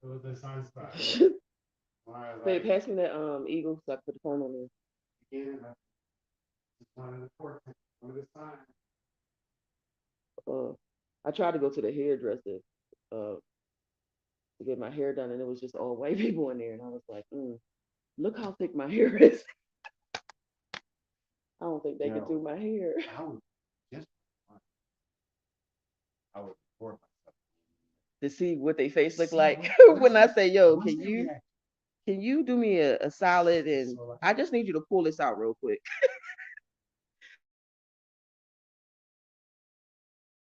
was the sunspot. Babe, pass me that eagle so I can put the phone on there. Again, just one of the portraits, one of the signs. Uh, I tried to go to the hairdresser uh, to get my hair done, and it was just all white people in there, and I was like, look how thick my hair is. I don't think they could do my hair. I would just, I would report myself. To see what they face look like when I say, "Yo, can you do me a solid and I just need you to pull this out real quick."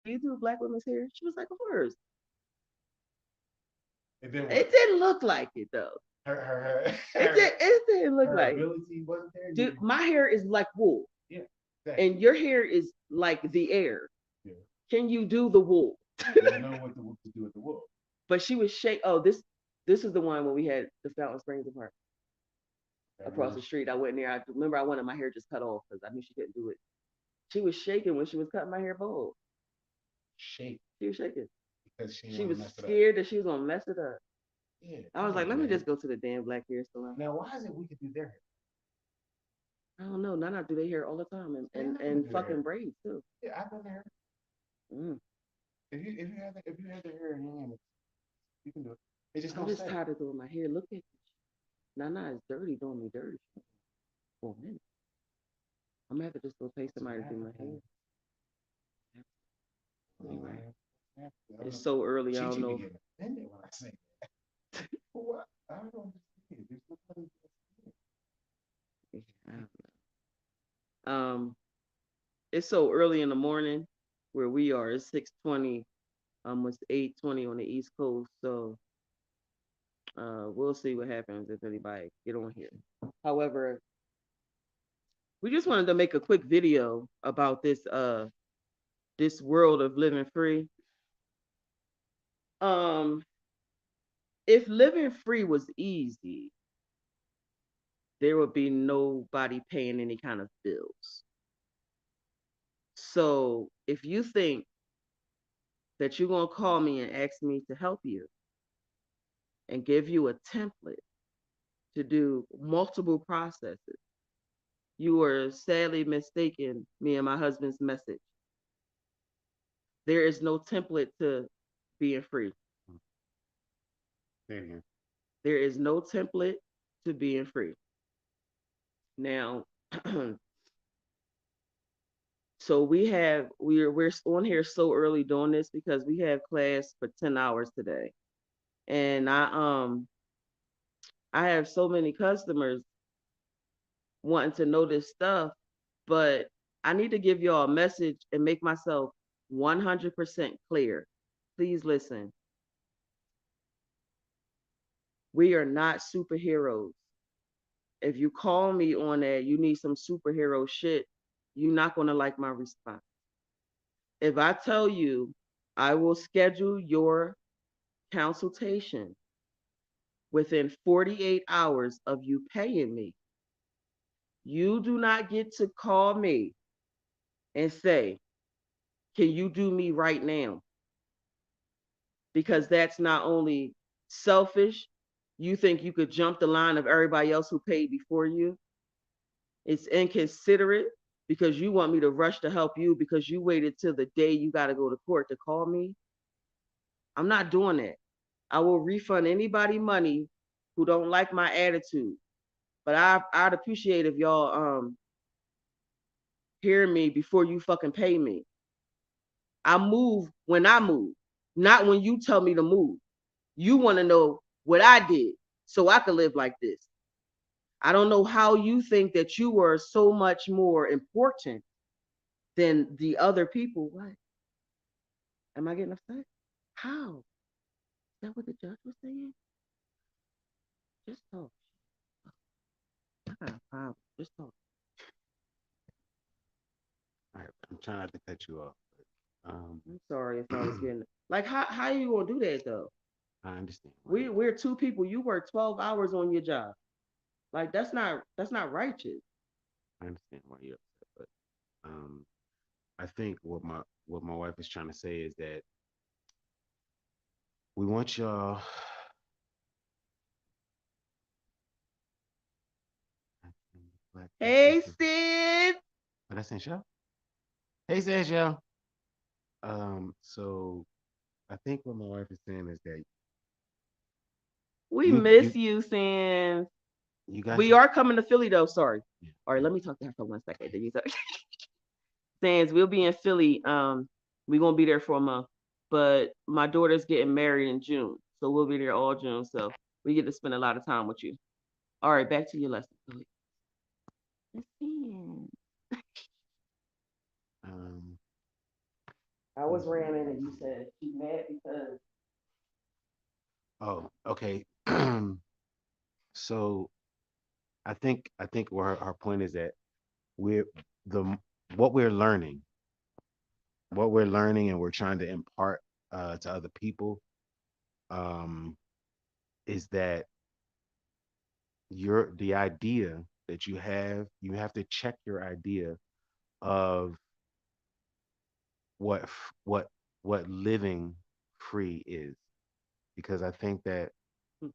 You do black women's hair? She was like, "Of course." It didn't look like it though. It didn't look like ability wasn't there. Dude, my hair is like wool. Yeah, exactly. And your hair is like the air. Yeah. Can you do the wool? You know what to do with the wool. But she was shake. Oh, this is the one when we had the Fountain Springs apart across the street. I went in there. I remember I wanted my hair just cut off because I knew she couldn't do it. She was shaking when she was cutting my hair bald. Shake. She was shaking Because she was scared that she was gonna mess it up. Yeah. I was like, let me just go to the damn black hair salon. Now, why is it we could do their hair? I don't know. Nana do their hair all the time and fucking braids too. Yeah, I've done hair. If you have the hair in your hand, you can do it. It just I'm just tired of doing my hair. Look at Nana is dirty doing me dirty for a minute. I'm gonna have to just go pay somebody to do my hair. Right. It's so early. I don't know. When I say that. What? I don't understand. It's so early in the morning where we are. It's 6:20, almost 8:20 on the East Coast. So we'll see what happens if anybody get on here. However, we just wanted to make a quick video about this world of living free. If living free was easy, there would be nobody paying any kind of bills. So if you think that you're going to call me and ask me to help you and give you a template to do multiple processes, you are sadly mistaken me and my husband's message. There is no template to being free. There is no template to being free. Now, so we're on here so early doing this because we have class for 10 hours today. And I have so many customers wanting to know this stuff, but I need to give y'all a message and make myself 100% clear. Please listen. We are not superheroes. If you call me on that, you need some superhero shit, you're not going to like my response. If I tell you I will schedule your consultation within 48 hours of you paying me, you do not get to call me and say, can you do me right now? Because that's not only selfish, you think you could jump the line of everybody else who paid before you. It's inconsiderate because you want me to rush to help you because you waited till the day you got to go to court to call me. I'm not doing that. I will refund anybody money who don't like my attitude. But I'd appreciate if y'all hear me before you fucking pay me. I move when I move, not when you tell me to move. You want to know what I did so I could live like this. I don't know how you think that you were so much more important than the other people. What? Am I getting upset? How? Is that what the judge was saying? Just talk. I got a problem. Just talk. All right, I'm trying not to cut you off. I'm sorry if I was getting like how you gonna do that though? I understand. We're two people. You work 12 hours on your job. Like that's not righteous. I understand why you're upset, but I think what my wife is trying to say is that we want y'all Hey, That's Sid. but that's in show. Hey, says yo. So I think what my wife is saying is that We you miss you, Sin. you got We some. are coming to Philly, though. Sorry. Yeah, All right, yeah. let me talk to her for 1 second. Then you talk. Sans, we'll be in Philly. We're gonna be there for a month. But my daughter's getting married in June. So we'll be there all June. So we get to spend a lot of time with you. All right, back to your lesson. Listen. Um, I was ramming and you said she's mad because oh, okay. So I think where her point is that we're the what we're learning, and we're trying to impart to other people um, is that the idea that you have to check your idea of what f- what living free is, because hmm,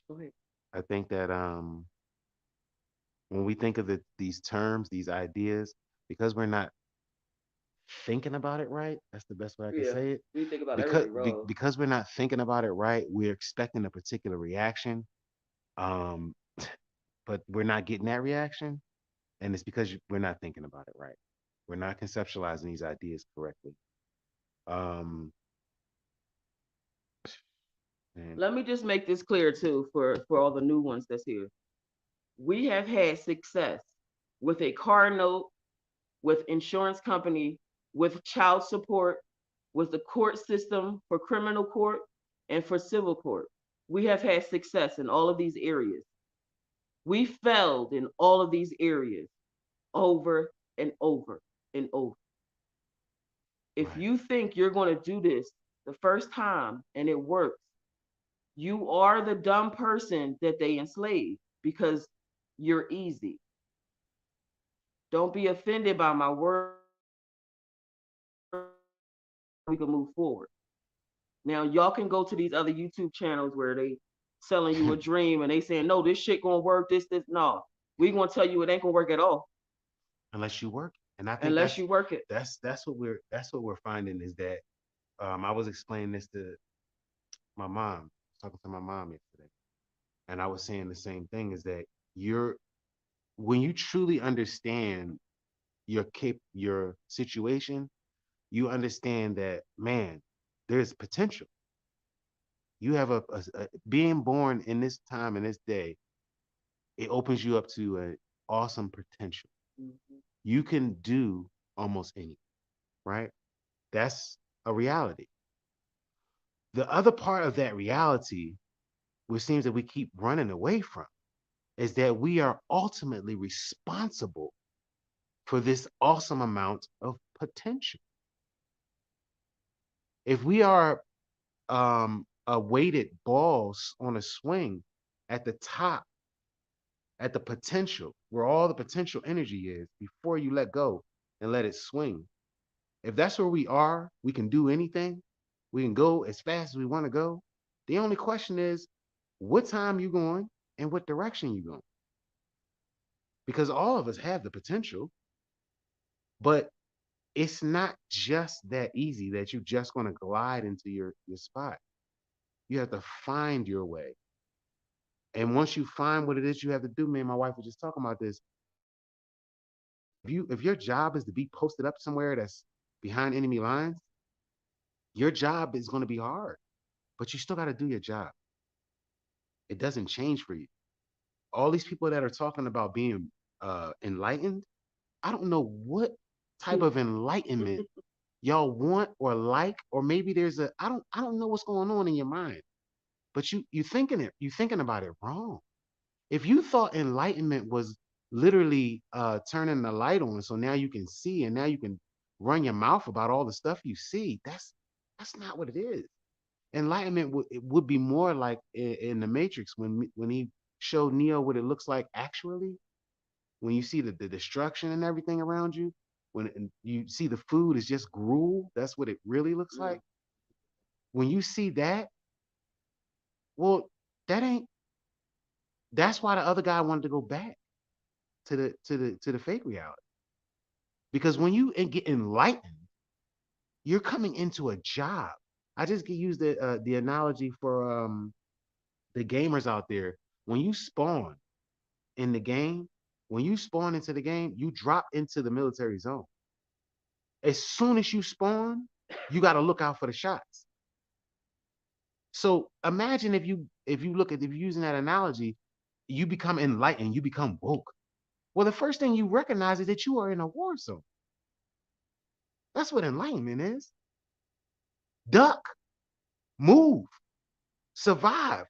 go ahead. I think that when we think of these terms, these ideas, because we're not thinking about it right, that's the best way I can Yeah. say it. We think about Because everything wrong. because we're not thinking about it right, we're expecting a particular reaction, um, but we're not getting that reaction, and it's because we're not thinking about it right. We're not conceptualizing these ideas correctly. Um, and Let me just make this clear too for all the new ones that's here. We have had success with a car note, with insurance company, with child support, with the court system for criminal court and for civil court. We have had success in all of these areas. We failed in all of these areas over and over and over. If right, you think you're going to do this the first time and it works, you are the dumb person that they enslave because you're easy. Don't be offended by my words. We can move forward. Now y'all can go to these other YouTube channels where they selling you a dream and they saying, no, this shit gonna work, this. No. We gonna tell you it ain't gonna work at all unless you work, and I think unless you work it. that's what we're finding is that I was explaining this to my mom, talking to my mom yesterday, and I was saying the same thing is that you're when you truly understand your situation, you understand that, man, there's potential. You have being born in this time and this day, it opens you up to an awesome potential. Mm-hmm. You can do almost anything, right? That's a reality. The other part of that reality, which seems that we keep running away from, is that we are ultimately responsible for this awesome amount of potential. If we are a weighted balls on a swing at the top, at the potential, where all the potential energy is before you let go and let it swing. If that's where we are, we can do anything. We can go as fast as we want to go. The only question is what time you going and what direction you going. Because all of us have the potential, but it's not just that easy that you're just going to glide into your spot. You have to find your way. And once you find what it is you have to do, me and my wife were just talking about this. If your job is to be posted up somewhere that's behind enemy lines, your job is going to be hard, but you still got to do your job. It doesn't change for you. All these people that are talking about being enlightened, I don't know what type of enlightenment y'all want or like, or maybe there's a I don't know what's going on in your mind, but you thinking about it wrong. If you thought enlightenment was literally turning the light on so now you can see and now you can run your mouth about all the stuff you see, that's not what it is. Enlightenment it would be more like in the Matrix when he showed Neo what it looks like actually. When you see the destruction and everything around you, when you see the food is just gruel, that's what it really looks Mm. like. When you see that, well, that ain't. That's why the other guy wanted to go back to the fake reality. Because when you get enlightened, you're coming into a job. I just get use the analogy for the gamers out there. When you spawn in the game, when you spawn into the game, you drop into the military zone. As soon as you spawn, you got to look out for the shots. So imagine if you look at if you're using that analogy, you become enlightened, you become woke. Well, the first thing you recognize is that you are in a war zone. That's what enlightenment is. Duck, move, survive.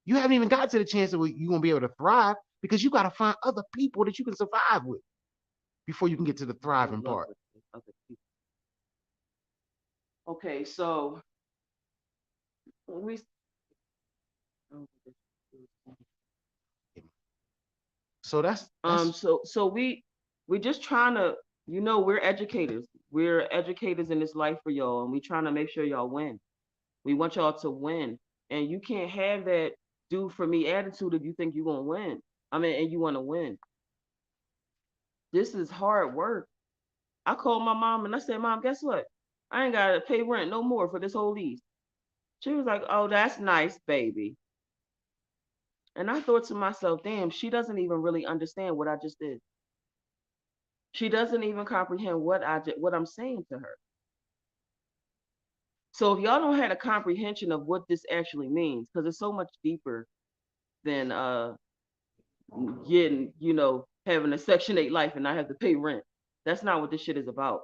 You haven't even got to the chance that you're gonna be able to thrive because you got to find other people that you can survive with before you can get to the thriving part. Okay, so we So that's so we just trying to, we're educators. We're educators in this life for y'all, and we trying to make sure y'all win. We want y'all to win, and you can't have that do for me attitude if you think you're gonna win. I mean, and you want to win. This is hard work. I called my mom and I said, Mom, guess what? I ain't gotta pay rent no more for this whole lease. She was like, oh, that's nice, baby. And I thought to myself, damn, she doesn't even really understand what I just did. She doesn't even comprehend what I'm saying to her. So if y'all don't have a comprehension of what this actually means, because it's so much deeper than getting, having a Section 8 life and not have to pay rent. That's not what this shit is about.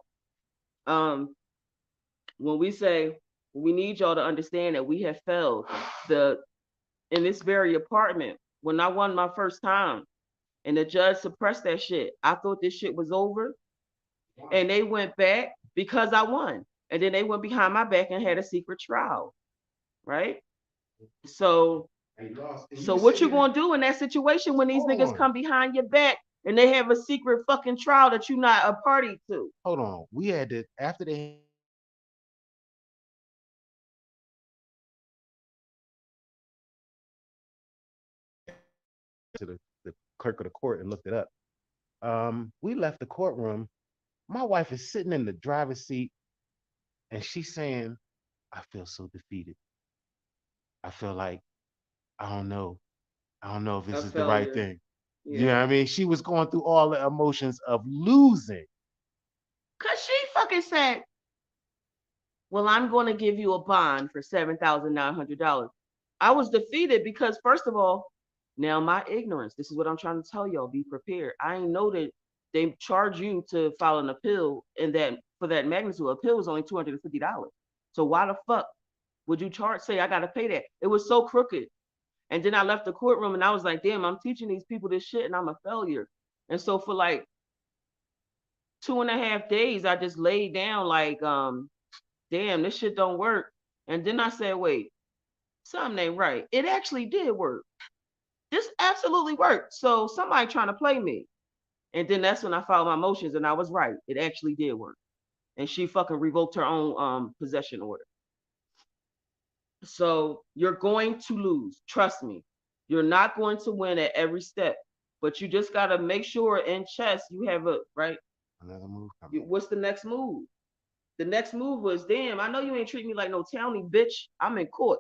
When we say we need y'all to understand that we have failed in this very apartment, when I won my first time and the judge suppressed that shit, I thought this shit was over. And they went back because I won. And then they went behind my back and had a secret trial. Right? So what you gonna do in that situation when these niggas come behind your back and they have a secret fucking trial that you're not a party to? Hold on. We had to after they to the clerk of the court and looked it up. We left the courtroom. My wife is sitting in the driver's seat and she's saying, I feel so defeated. I feel like I don't know. I don't know if this is the right thing. Yeah. You know what I mean? She was going through all the emotions of losing. Cause she fucking said, well, I'm going to give you a bond for $7,900. I was defeated because, first of all, now my ignorance, this is what I'm trying to tell y'all, be prepared. I ain't know that they charge you to file an appeal, and that for that magnitude, appeal was only $250. So why the fuck would you say I got to pay that? It was so crooked. And then I left the courtroom and I was like, damn, I'm teaching these people this shit and I'm a failure. And so for like 2.5 days, I just laid down like, damn, this shit don't work. And then I said, wait, something ain't right. It actually did work. This absolutely worked. So somebody trying to play me. And then that's when I filed my motions and I was right. It actually did work. And she fucking revoked her own possession order. So you're going to lose. Trust me. You're not going to win at every step. But you just got to make sure in chess you have another move coming. What's the next move? The next move was, damn, I know you ain't treat me like no townie, bitch. I'm in court.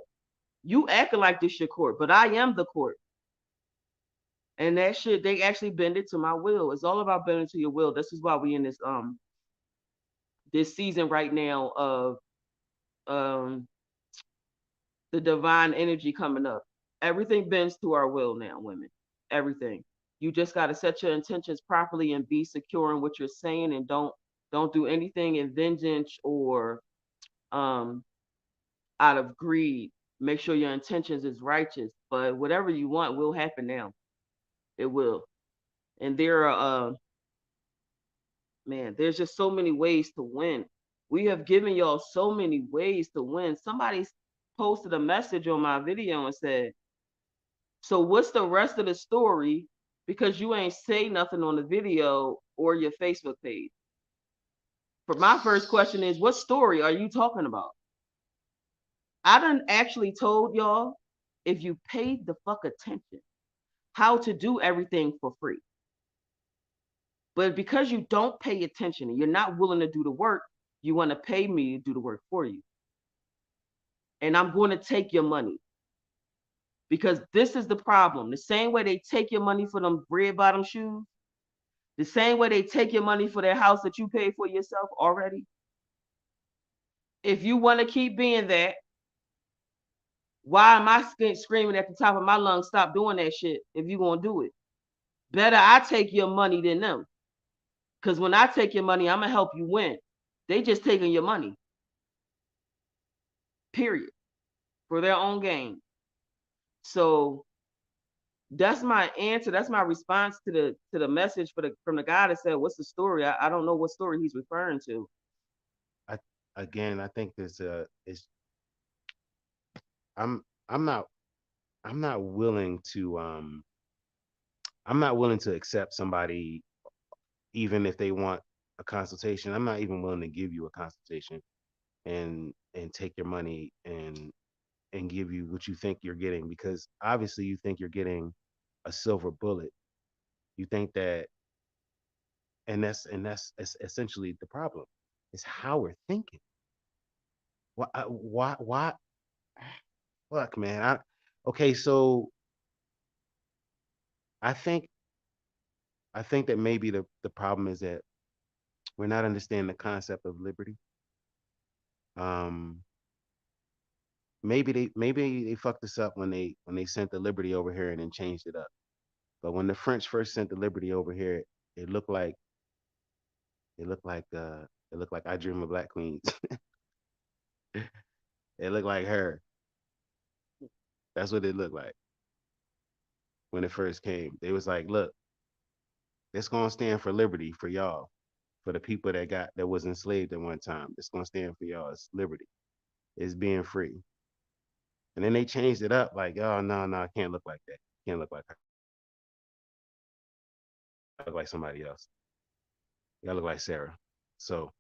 You acting like this your court, but I am the court. And that shit, they actually bend it to my will. It's all about bending to your will. This is why we in this season right now of the divine energy coming up. Everything bends to our will now, women. Everything. You just got to set your intentions properly and be secure in what you're saying, and don't do anything in vengeance or out of greed. Make sure your intentions is righteous. But whatever you want will happen now. It will. And there are there's just so many ways to win. We have given y'all so many ways to win. Somebody posted a message on my video and said, so what's the rest of the story? Because you ain't say nothing on the video or your Facebook page. For my first question is, what story are you talking about? I done actually told y'all, if you paid the fuck attention, how to do everything for free. But because you don't pay attention and you're not willing to do the work, you want to pay me to do the work for you. And I'm going to take your money. Because this is the problem. The same way they take your money for them red bottom shoes, the same way they take your money for that house that you paid for yourself already. If you want to keep being that, why am I screaming at the top of my lungs, stop doing that shit if you're going to do it? Better I take your money than them. Because when I take your money, I'm going to help you win. They just taking your money. Period. For their own gain. So that's my answer. That's my response to the message from the guy that said, "What's the story?" I don't know what story he's referring to. I think this is I'm I'm not I'm not willing to I'm not willing to accept somebody even if they want a consultation. I'm not even willing to give you a consultation and take your money and give you what you think you're getting, because obviously you think you're getting a silver bullet. You think that, and that's essentially the problem. It's how we're thinking. Why? Fuck, man. Okay, so I think I think that maybe the problem is that we're not understanding the concept of liberty. Um, maybe they fucked us up when they sent the liberty over here and then changed it up. But when the French first sent the liberty over here, it looked like it looked like uh it looked like I Dream of Black Queens. It looked like her. That's what it looked like when it first came. They was like, look, it's gonna stand for liberty for y'all, for the people that was enslaved at one time. It's gonna stand for y'all. It's liberty. It's being free. And then they changed it up like, oh no, I can't look like that. Can't look like her. I look like somebody else. You gotta look like Sarah. So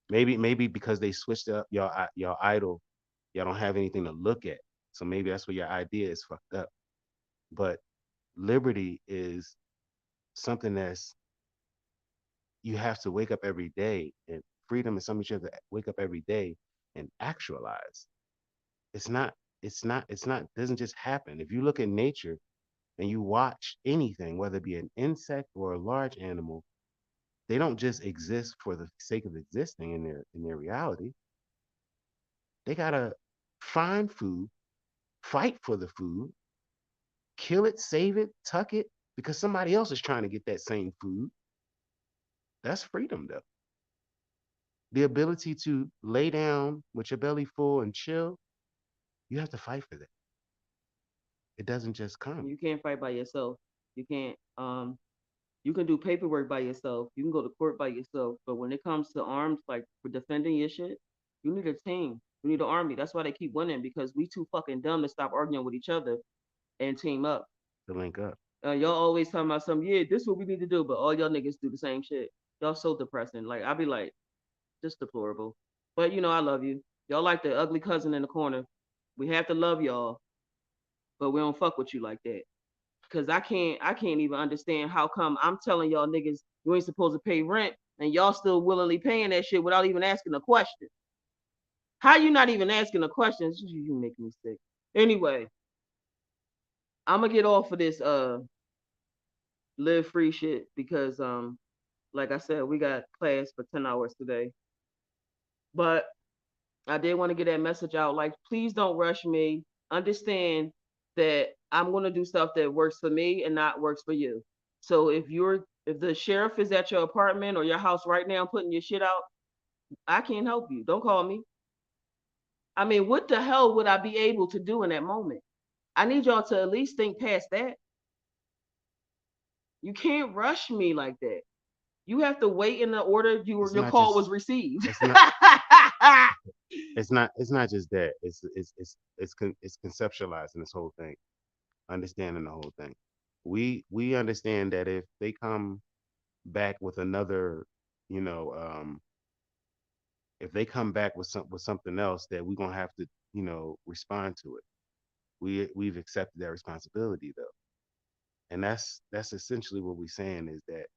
maybe because they switched up y'all idol, y'all don't have anything to look at. So maybe that's where your idea is fucked up. But liberty is something that's you have to wake up every day, and freedom is something you have to wake up every day and actualize. It's not it's not doesn't just happen. If you look at nature and you watch anything, whether it be an insect or a large animal, they don't just exist for the sake of existing in their reality. They gotta find food, fight for the food, kill it, save it, tuck it, because somebody else is trying to get that same food. That's freedom, though. The ability to lay down with your belly full and chill, you have to fight for that. It doesn't just come. You can't fight by yourself. You can't. You can do paperwork by yourself. You can go to court by yourself. But when it comes to arms, like for defending your shit, you need a team. You need an army. That's why they keep winning because we too fucking dumb to stop arguing with each other and team up. To link up. Y'all always talking about something. Yeah, this is what we need to do, but all y'all niggas do the same shit. Y'all so depressing. Like I be like, just deplorable. But you know, I love you. Y'all like the ugly cousin in the corner. We have to love y'all, but we don't fuck with you like that. Cause I can't even understand how come I'm telling y'all niggas you ain't supposed to pay rent and y'all still willingly paying that shit without even asking a question. How you not even asking a question? You make me sick. Anyway, I'm gonna get off of this live free shit because like I said, we got class for 10 hours today. But I did want to get that message out. Like, please don't rush me. Understand that I'm going to do stuff that works for me and not works for you. So if the sheriff is at your apartment or your house right now putting your shit out, I can't help you. Don't call me. I mean, what the hell would I be able to do in that moment? I need y'all to at least think past that. You can't rush me like that. You have to wait in the order It's your not call just was received. it's not it's not just that. It's conceptualizing this whole thing, understanding the whole thing. We understand that if they come back with another, you know, if they come back with something else, that we're gonna have to, respond to it. We've accepted that responsibility though, and that's essentially what we're saying is that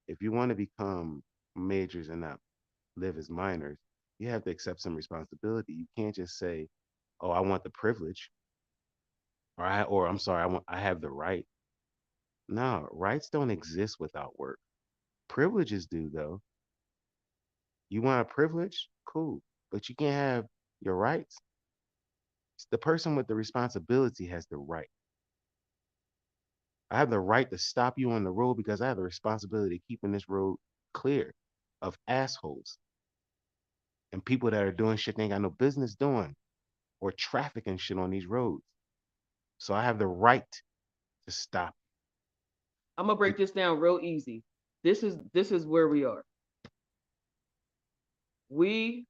if you want to become majors and not live as minors, you have to accept some responsibility. You can't just say, "Oh, I want the privilege," or I'm sorry, I have the right. No, rights don't exist without work. Privileges do though. You want a privilege? Cool. But you can't have your rights. The person with the responsibility has the right. I have the right to stop you on the road because I have the responsibility of keeping this road clear of assholes and people that are doing shit they ain't got no business doing or trafficking shit on these roads. So I have the right to stop. I'm gonna You. break this down real easy. This is where we are. We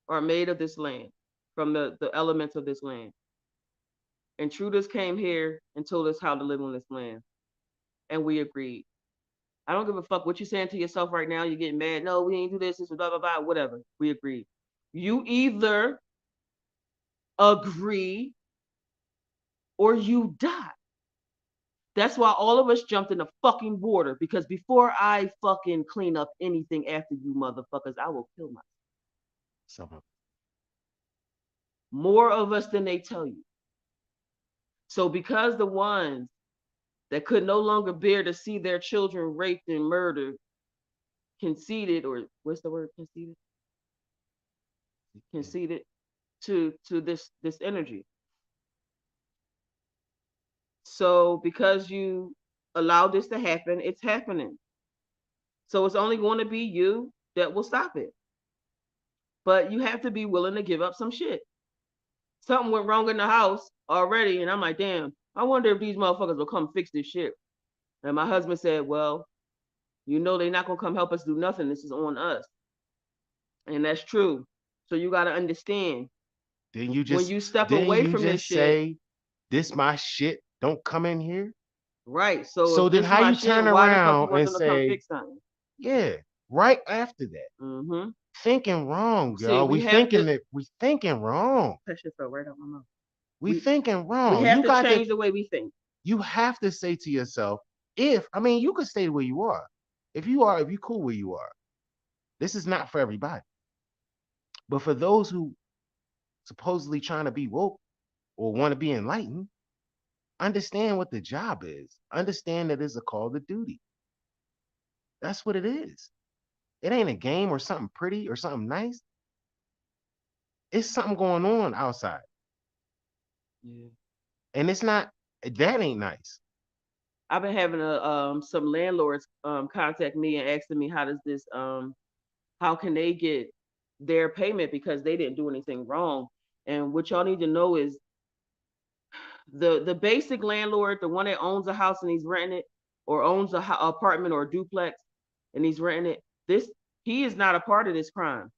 are made of this land, from the elements of this land. Intruders came here and told us how to live on this land, and we agreed. I don't give a fuck what you're saying to yourself right now. You're getting mad. No, we ain't do this. This blah blah blah. Whatever. We agreed. You either agree or you die. That's why all of us jumped in the fucking water, because before I fucking clean up anything after you motherfuckers, I will kill myself. Some More of us than they tell you. So because the ones that could no longer bear to see their children raped and murdered conceded, or what's the word, conceded? Conceded to this energy. So because you allow this to happen, it's happening. So it's only going to be you that will stop it. But you have to be willing to give up some shit. Something went wrong in the house already, and I'm like, damn, I wonder if these motherfuckers will come fix this shit. And my husband said, well, you know they're not gonna come help us do nothing. This is on us. And that's true. So you gotta understand, Didn't you when just you step didn't away you from this just shit, say this my shit? Don't come in here. right? So So if then this how my you shit, turn why the fuck you around want and them to come say, fix something? yeah, right after that. Mm-hmm. Thinking wrong, See, y'all. we have to We thinking wrong. that shit fell right out my mouth. We We thinking we wrong. have to change the way we think. You have to say to yourself, you could stay where you are. If you cool where you are. This is not for everybody. But for those who supposedly trying to be woke or want to be enlightened, understand what the job is. Understand that it's a call to duty. That's what it is. It ain't a game or something pretty or something nice. It's something going on outside. Yeah. And it's not that ain't nice. I've been having some landlords contact me and asking me, how can they get their payment because they didn't do anything wrong. And what y'all need to know is the basic landlord, the one that owns a house and he's renting it, or owns a apartment or a duplex and he's renting it. He is not a part of this crime.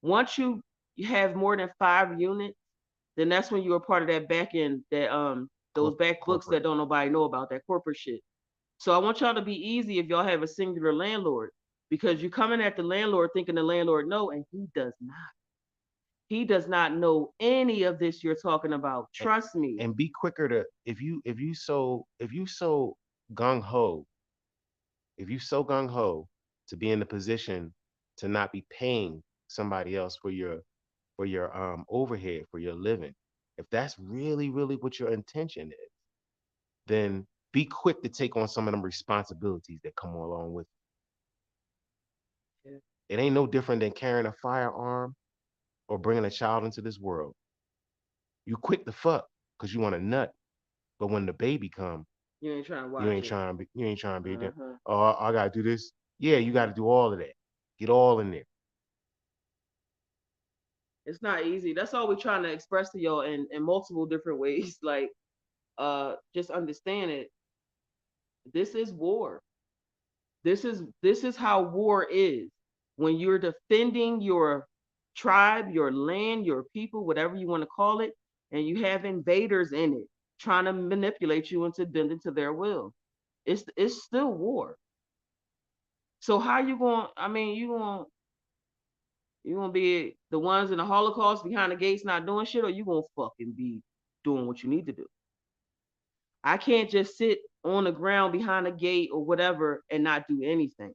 Once you have more than 5 units, then that's when you're a part of that back end, that those back books Corporate. that don't nobody know about, that corporate shit. So I want y'all to be easy if y'all have a singular landlord, because you're coming at the landlord thinking the landlord know, and he does not. He does not know any of this you're talking about. And, Trust me. and be quicker to if you so gung ho if you so gung ho to be in the position to not be paying somebody else for your overhead for your living, if that's really what your intention is, then be quick to take on some of them responsibilities that come along with Yeah. it. It ain't no different than carrying a firearm or bringing a child into this world. You quick to fuck because you want a nut, but when the baby come, You ain't trying to watch it. you ain't trying to be there. Uh-huh. Oh, I gotta do this. Yeah, you gotta do all of that. Get all in there. It's not easy. That's all we're trying to express to y'all in multiple different ways. Like, just understand it. This is war. This is how war is. When you're defending your tribe, your land, your people, whatever you want to call it, and you have invaders in it trying to manipulate you into bending to their will. It's still war. So how you going? I mean, you gonna be the ones in the Holocaust behind the gates not doing shit, or you gonna fucking be doing what you need to do? I can't just sit on the ground behind a gate or whatever and not do anything.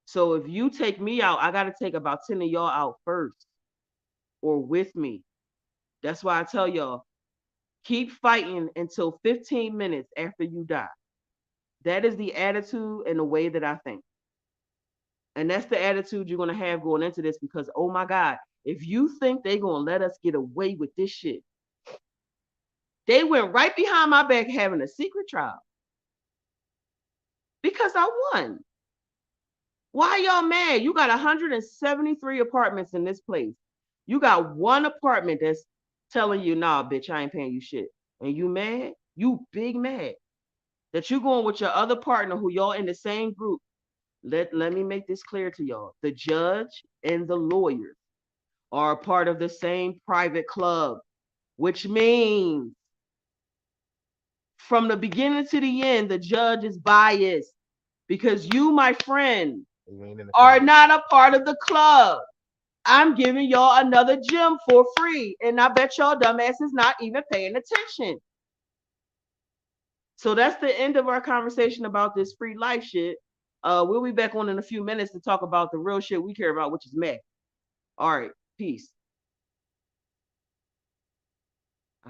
So if you take me out, I got to take about 10 of y'all out first or with me. That's why I tell y'all, keep fighting until 15 minutes after you die. That is the attitude and the way that I think. And that's the attitude you're going to have going into this because, oh my God, if you think they're going to let us get away with this shit, they went right behind my back having a secret trial because I won. Why y'all mad? You got 173 apartments in this place. You got one apartment that's telling you, nah, bitch, I ain't paying you shit. And you mad? You big mad that you going with your other partner who y'all in the same group. Let me make this clear to y'all. The judge and the lawyers are a part of the same private club, which means from the beginning to the end, the judge is biased because you, my friend, are not a part of the club. I'm giving y'all another gym for free, and I bet y'all dumbasses not even paying attention. So that's the end of our conversation about this free life shit. We'll be back on in a few minutes to talk about the real shit we care about, which is meth. All right, peace.